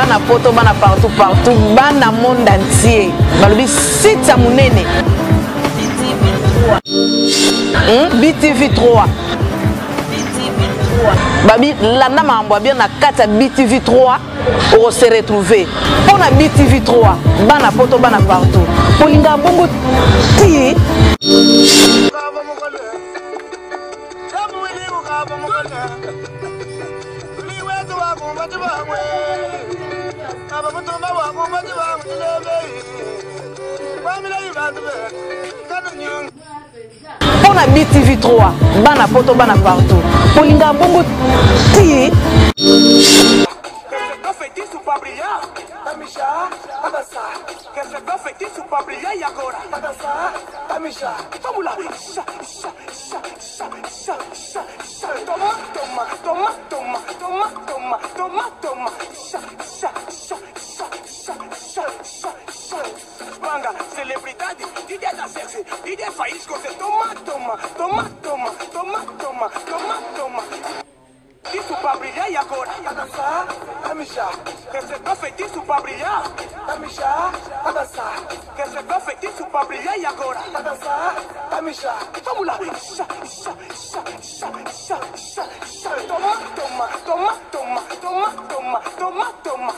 bana poto bana partout bana monde entier balobi site munene BTV 3 babi landa mambo bien na kata BTV 3 on se retrouver pour na BTV 3 bana poto bana partout polinga bongo ti pour na BTV 3 bana poto bana partout polinga bongo ti que se está feitiço para brilhar e agora vamos lá toma toma toma toma toma toma toma toma Banga, celebridade, DJ da sexy, DJ faísco, você toma toma toma toma toma toma toma toma feitiço pra brilhar e agora a dançar, a mijar. Recebeu feitiço pra brilhar, a mijar, a dançar. Recebeu feitiço pra brilhar e agora a dançar, a mijar. Vamos lá. Toma, toma, toma, toma, toma, toma, toma, toma.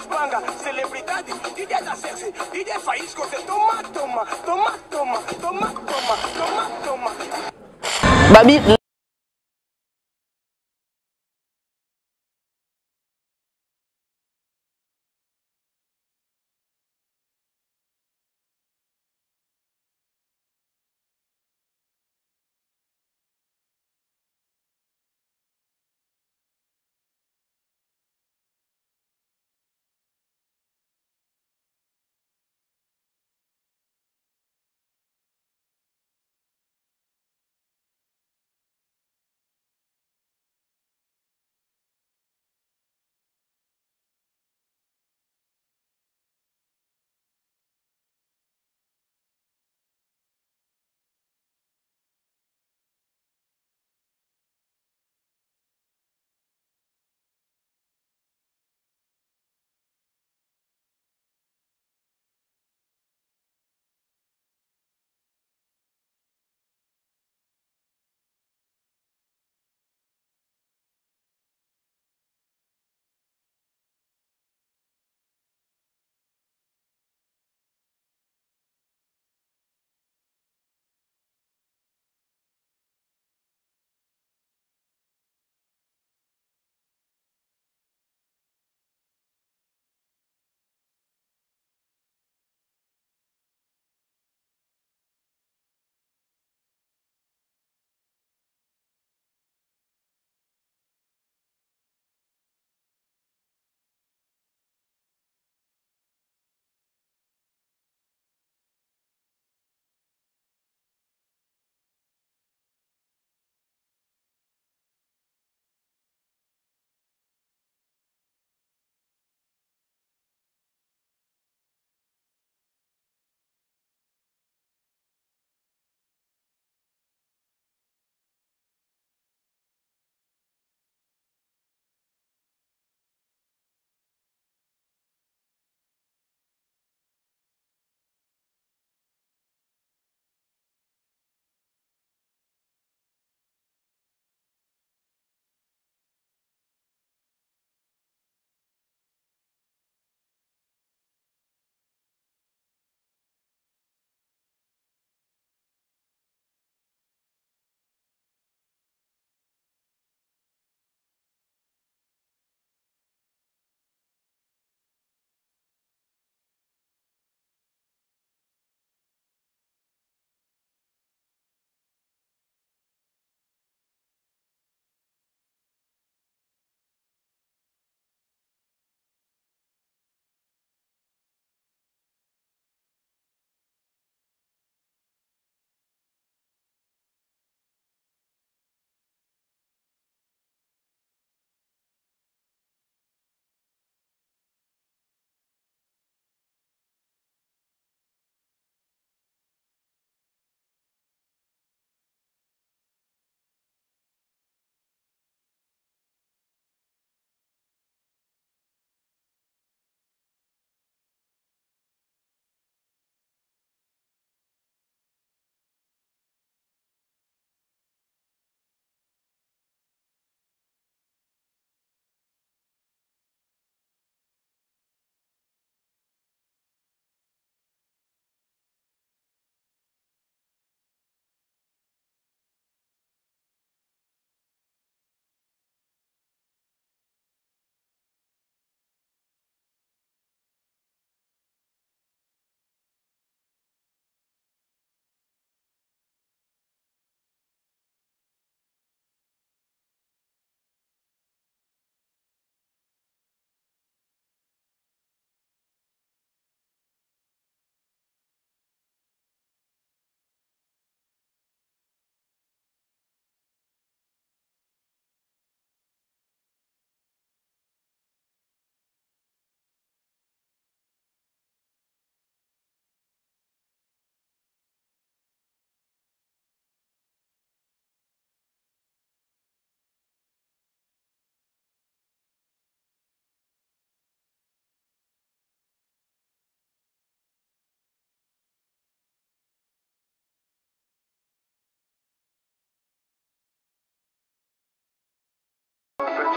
Banga, celebridade, DJ da sexy, DJ faísco, você toma, toma, toma, toma, toma, toma, toma, toma. babi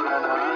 Thank you.